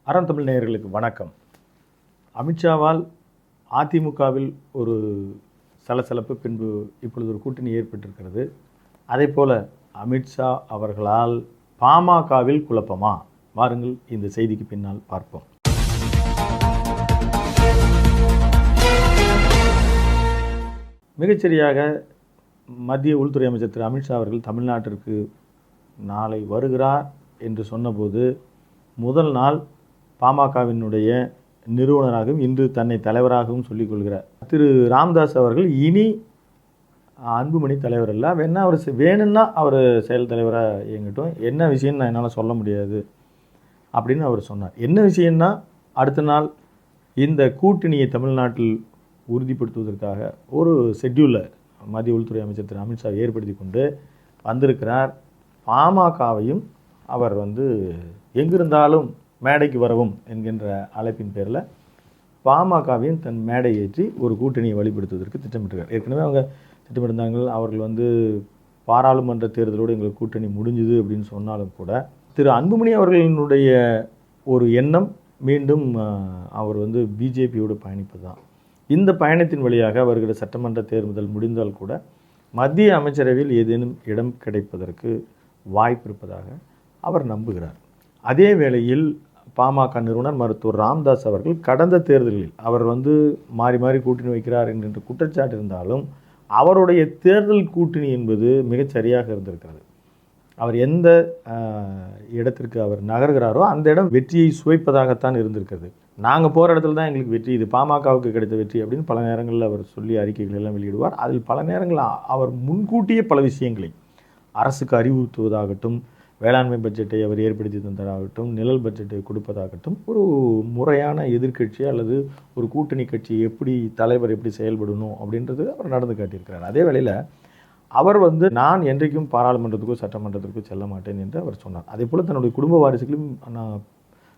அறம் தமிழ் நேயர்களுக்கு வணக்கம். அமித்ஷாவால் அதிமுகவில் ஒரு சலசலப்பு, பின்பு இப்பொழுது ஒரு கூட்டணி ஏற்பட்டிருக்கிறது. அதே போல அமித்ஷா அவர்களால் பாமகவில் குழப்பமா? வாருங்கள் இந்த செய்திக்கு பின்னால் பார்ப்போம். மிகச்சரியாக மத்திய உள்துறை அமைச்சர் திரு அமித்ஷா அவர்கள் தமிழ்நாட்டிற்கு நாளை வருகிறார் என்று சொன்னபோது, முதல் நாள் பாமகவினுடைய நிறுவனராகவும் இன்று தன்னை தலைவராகவும் சொல்லிக் கொள்கிறார் திரு ராமதாஸ் அவர்கள் இனி அன்புமணி தலைவர் அல்ல, வேணா அவர் வேணும்னா அவர் செயல் தலைவராக இயங்கட்டும், என்ன விஷயம்னு நான் என்னால் சொல்ல முடியாது அப்படின்னு அவர் சொன்னார். என்ன விஷயம்னா, அடுத்த நாள் இந்த கூட்டணியை தமிழ்நாட்டில் உறுதிப்படுத்துவதற்காக ஒரு ஷெட்யூலை மத்திய உள்துறை அமைச்சர் திரு அமித்ஷா ஏற்படுத்தி கொண்டு வந்திருக்கிறார். பாமகவையும் அவர் எங்கிருந்தாலும் மேடைக்கு வரவும் என்கின்ற அழைப்பின் பேரில் பாமகவையும் தன் மேடை ஏற்றி ஒரு கூட்டணியை வழிபடுத்துவதற்கு திட்டமிட்டிருக்கார். ஏற்கனவே அவங்க திட்டமிட்டிருந்தாங்க. அவர்கள் பாராளுமன்ற தேர்தலோடு எங்களுக்கு கூட்டணி முடிஞ்சுது அப்படின்னு சொன்னாலும் கூட, திரு அன்புமணி அவர்களினுடைய ஒரு எண்ணம் மீண்டும் அவர் பிஜேபியோடு பயணிப்பது தான். இந்த பயணத்தின் வழியாக வருகிற சட்டமன்ற தேர்தல் முடிந்தால் கூட மத்திய அமைச்சரவையில் ஏதேனும் இடம் கிடைப்பதற்கு வாய்ப்பு இருப்பதாக அவர் நம்புகிறார். அதே வேளையில் பாமக நிறுவனர் மருத்துவர் ராமதாஸ் அவர்கள் கடந்த தேர்தலில் அவர் மாறி மாறி கூட்டணி வைக்கிறார் என்கின்ற குற்றச்சாட்டு இருந்தாலும், அவருடைய தேர்தல் கூட்டணி என்பது மிகச் சரியாக இருந்திருக்கிறது. அவர் எந்த இடத்திற்கு அவர் நகர்கிறாரோ அந்த இடம் வெற்றியை சுவைப்பதாகத்தான் இருந்திருக்கிறது. நாங்கள் போகிற இடத்துல தான் எங்களுக்கு வெற்றி, இது பாமகவுக்கு கிடைத்த வெற்றி அப்படின்னு பல நேரங்களில் அவர் சொல்லி அறிக்கைகள் எல்லாம் வெளியிடுவார். அதில் பல நேரங்களில் அவர் முன்கூட்டியே பல விஷயங்களை அரசுக்கு அறிவுறுத்துவதாகட்டும், வேளாண்மை பட்ஜெட்டை அவர் ஏற்படுத்தி தந்ததாகட்டும், நிழல் பட்ஜெட்டை கொடுப்பதாகட்டும், ஒரு முறையான எதிர்க்கட்சி அல்லது ஒரு கூட்டணி கட்சி எப்படி தலைவர் எப்படி செயல்படணும் அப்படின்றது அவர் நடந்து காட்டியிருக்கிறார். அதே வேளையில் அவர் நான் என்றைக்கும் பாராளுமன்றத்துக்கோ சட்டமன்றத்திற்கோ செல்ல மாட்டேன் என்று அவர் சொன்னார். அதே போல் தன்னுடைய குடும்ப வாரிசுகளும்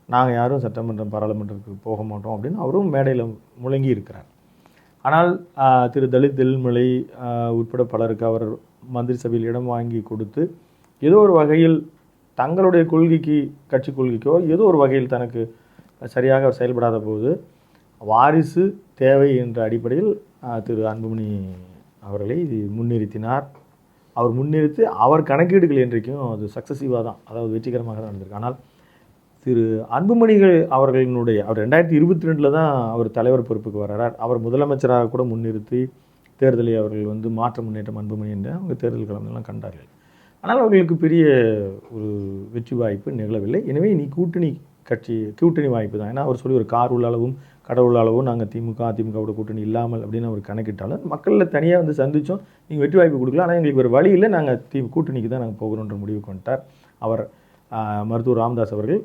நாங்கள் யாரும் சட்டமன்றம் பாராளுமன்றத்துக்கு போக மாட்டோம் அப்படின்னு அவரும் மேடையில் முழங்கி இருக்கிறார். ஆனால் திரு தலித் தெல்மலை உட்பட பலருக்கு அவர் மந்திரி சபையில் இடம் வாங்கி கொடுத்து ஏதோ ஒரு வகையில் தங்களுடைய கொள்கைக்கு, கட்சி கொள்கைக்கோ ஏதோ ஒரு வகையில் தனக்கு சரியாக அவர் செயல்படாத போது வாரிசு தேவை என்ற அடிப்படையில் திரு அன்புமணி அவர்களை முன்னிறுத்தினார். அவர் முன்னிறுத்தி அவர் கணக்கீடுகள் என்றைக்கும் அது சக்ஸஸிவாக தான், அதாவது வெற்றிகரமாக தான் நடந்திருக்கு. ஆனால் திரு அன்புமணிகள் அவர்களினுடைய அவர் 2022 தான் அவர் தலைவர் பொறுப்புக்கு வர்றார். அவர் முதலமைச்சராக கூட முன்னிறுத்தி தேர்தலை அவர்கள் மாற்ற முன்னேற்றம் அன்புமணி என்று அவங்க தேர்தல் களமெல்லாம் கண்டார்கள். ஆனால் அவர்களுக்கு பெரிய ஒரு வெற்றி வாய்ப்பு நிகழவில்லை. எனவே நீ கூட்டணி வாய்ப்பு தான். ஏன்னா அவர் சொல்லி ஒரு கார் உள்ள அளவும் கடவுள் அளவும் நாங்கள் அதிமுகவோட கூட்டணி இல்லாமல் அப்படின்னு அவர் கணக்கிட்டாலும், மக்களில் தனியாக சந்தித்தோம், நீங்கள் வெற்றி வாய்ப்பு கொடுக்கலாம், ஆனால் எங்களுக்கு ஒரு வழி இல்லை, நாங்கள் கூட்டணிக்கு தான் நாங்கள் போகணுன்ற முடிவுக்கு வந்துட்டார் அவர். மருத்துவர் ராமதாஸ் அவர்கள்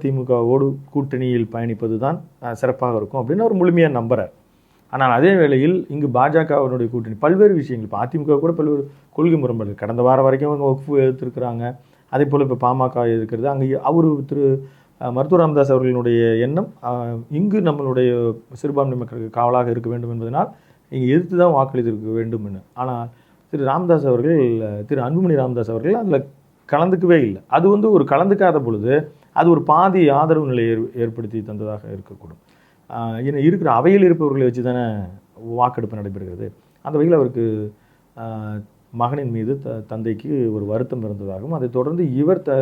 திமுகவோடு கூட்டணியில் பயணிப்பது தான் சிறப்பாக இருக்கும் அப்படின்னு அவர் முழுமையாக நம்புகிறார். ஆனால் அதே வேளையில் இங்கு பாஜகவினுடைய கூட்டணி பல்வேறு விஷயங்கள், இப்போ அதிமுக கூட பல்வேறு கொள்கை முரண்பாடு, கடந்த வாரம் வரைக்கும் அவங்க வக்ஃபு எதிர்த்துருக்கிறாங்க. அதே போல் இப்போ பாமக எதிர்க்கிறது. அங்கே அவர் திரு மருத்துவர் ராமதாஸ் அவர்களினுடைய எண்ணம் இங்கு நம்மளுடைய சிறுபான்மை மக்களுக்கு காவலாக இருக்க வேண்டும் என்பதனால் இங்கே எதிர்த்து தான் வாக்களித்திருக்க வேண்டும் என்று. ஆனால் திரு அன்புமணி ராமதாஸ் அவர்கள் அதில் கலந்துக்கவே இல்லை. அது ஒரு கலந்துக்காத பொழுது அது ஒரு பாதி ஆதரவு நிலையை ஏற்படுத்தி தந்ததாக இருக்கக்கூடும். இருக்கிற அவையில் இருப்பவர்களை வச்சு தானே வாக்கெடுப்பு நடைபெறுகிறது. அந்த வகையில் அவருக்கு மகனின் மீது தந்தைக்கு ஒரு வருத்தம் இருந்ததாகவும், அதை தொடர்ந்து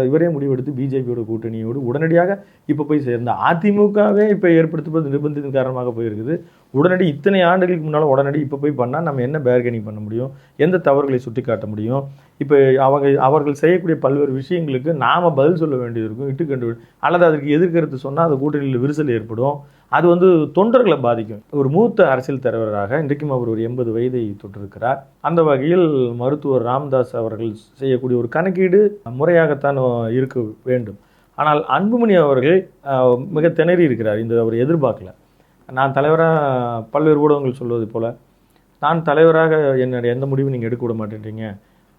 இவரே முடிவெடுத்து பிஜேபியோட கூட்டணியோடு உடனடியாக இப்போ போய் சேர்ந்த அதிமுகவே இப்போ ஏற்படுத்துவது நிர்பந்தத்தின் காரணமாக போயிருக்குது. உடனடி இத்தனை ஆண்டுகளுக்கு முன்னால் உடனடி இப்போ போய் பண்ணால் நம்ம என்ன பேர்கனிங் பண்ண முடியும், எந்த தவறுகளை சுட்டி காட்ட முடியும்? இப்போ அவர்கள் செய்யக்கூடிய பல்வேறு விஷயங்களுக்கு நாம் பதில் சொல்ல வேண்டியது இருக்கும், இட்டுக்கண்டு, அல்லது அதுக்கு எதிர்கருத்து சொன்னால் அது கூட்டணியில் விரிசல் ஏற்படும். அது தொண்டர்களை பாதிக்கும். ஒரு மூத்த அரசியல் தலைவராக இன்றைக்கும் அவர் ஒரு 80 வயதை தொட்டிருக்கிறார். அந்த வகையில் மருத்துவர் ராமதாஸ் அவர்கள் செய்யக்கூடிய ஒரு கணக்கீடு முறையாகத்தான் இருக்க வேண்டும். ஆனால் அன்புமணி அவர்கள் மிக திணறி இருக்கிறார். அவர் எதிர்பார்க்கல. நான் தலைவராக, பல்வேறு ஊடகங்கள் சொல்வது போல், நான் தலைவராக என்னுடைய எந்த முடிவும் நீங்கள் எடுக்க விட மாட்டேன்றீங்க.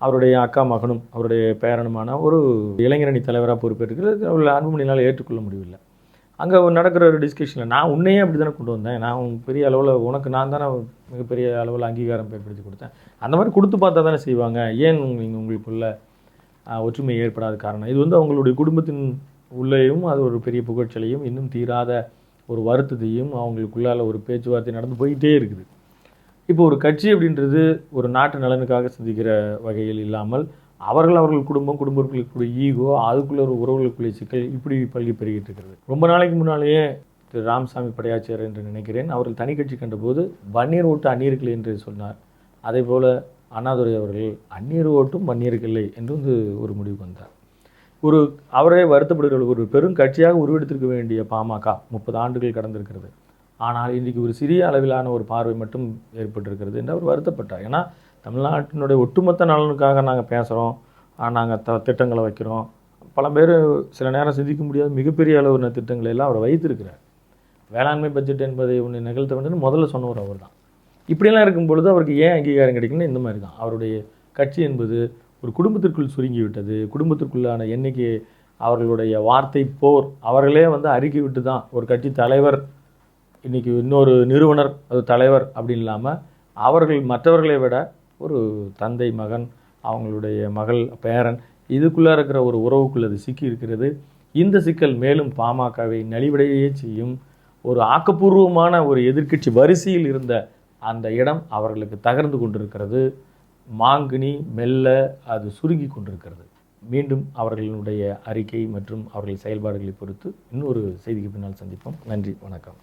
அவருடைய அக்கா மகனும் அவருடைய பேரனுமான ஒரு இளைஞரணி தலைவராக பொறுப்பேற்றுக்கிறது அவர்கள் அன்புமணினால் ஏற்றுக்கொள்ள முடியவில்லை. அங்கே நடக்கிற ஒரு டிஸ்கஷனில் நான் உன்னையே அப்படி தானே கொண்டு வந்தேன், நான் பெரிய அளவில் உனக்கு நான் தானே மிகப்பெரிய அளவில் அங்கீகாரம் ஏற்படுத்தி கொடுத்தேன், அந்த மாதிரி கொடுத்து பார்த்தா தானே செய்வாங்க, ஏன் உங்களுக்குள்ள ஒற்றுமை ஏற்படாத காரணம் இது அவங்களுடைய குடும்பத்தின் உள்ளேயும் அது ஒரு பெரிய புகழ்ச்சியலையும் இன்னும் தீராத ஒரு வருத்தத்தையும் அவங்களுக்குள்ளால ஒரு பேச்சுவார்த்தை நடந்து போயிட்டே இருக்குது. இப்போ ஒரு கட்சி அப்படின்றது ஒரு நாட்டு நலனுக்காக சிந்திக்கிற வகையில் இல்லாமல் அவர்கள் குடும்பம், குடும்பங்களுக்குள்ள ஈகோ, அதுக்குள்ள ஒரு உறவுகளுக்குள்ள சிக்கல் இப்படி பல்கி பெருகிட்டு இருக்கிறது. ரொம்ப நாளைக்கு முன்னாலேயே திரு ராமசாமி படையாச்சியார் என்று நினைக்கிறேன், அவர்கள் தனி கட்சி கண்டபோது வன்னியர் ஓட்டு அந்நியர்கள் என்று சொன்னார். அதே போல் அண்ணாதுரை அவர்கள் அந்நியர் ஓட்டும் வன்னியருக்கு இல்லை என்று வந்து ஒரு முடிவுக்கு வந்தார். அவரே வருத்தப்படுகிற ஒரு பெரும் கட்சியாக உருவெடுத்திருக்க வேண்டிய பாமக 30 ஆண்டுகள் கடந்திருக்கிறது. ஆனால் இன்றைக்கு ஒரு சிறிய அளவிலான ஒரு பார்வை மட்டும் ஏற்பட்டிருக்கிறது என்று அவர் வருத்தப்பட்டார். ஏன்னா தமிழ்நாட்டினுடைய ஒட்டுமொத்த நலனுக்காக நாங்கள் பேசுகிறோம், நாங்கள் திட்டங்களை வைக்கிறோம். பல பேர் சில நேரம் சிந்திக்க முடியாத மிகப்பெரிய அளவிலான திட்டங்களை எல்லாம் அவர் வைத்திருக்கிறார். வேளாண்மை பட்ஜெட் என்பதை ஒன்று நிகழ்த்த வேண்டும் முதல்ல சொன்னவர் அவர் தான். இப்படியெல்லாம் இருக்கும் பொழுது அவருக்கு ஏன் அங்கீகாரம் கிடைக்கணும்னா இந்த மாதிரி தான். அவருடைய கட்சி என்பது ஒரு குடும்பத்திற்குள் சுருங்கி விட்டது. குடும்பத்திற்குள்ளான எண்ணிக்கை, அவர்களுடைய வார்த்தை போர், அவர்களே வந்து அறிக்கை விட்டு தான் ஒரு கட்சி தலைவர், இன்றைக்கி இன்னொரு நிறுவனர் அது தலைவர் அப்படின்னு இல்லாமல் அவர்கள் மற்றவர்களை விட ஒரு தந்தை மகன், அவங்களுடைய மகள் பேரன், இதுக்குள்ளே இருக்கிற ஒரு உறவுக்குள்ள அது சிக்கி இருக்கிறது. இந்த சிக்கல் மேலும் பாமகவை நலிவடையே செய்யும். ஒரு ஆக்கப்பூர்வமான ஒரு எதிர்க்கட்சி வரிசையில் இருந்த அந்த இடம் அவர்களுக்கு தகர்ந்து கொண்டிருக்கிறது. மாங்கனி மெல்ல அது சுருங்கி கொண்டிருக்கிறது. மீண்டும் அவர்களுடைய அறிக்கை மற்றும் அவர்கள் செயல்பாடுகளை பொறுத்து இன்னொரு செய்திக்கு பின்னால் சந்திப்போம். நன்றி, வணக்கம்.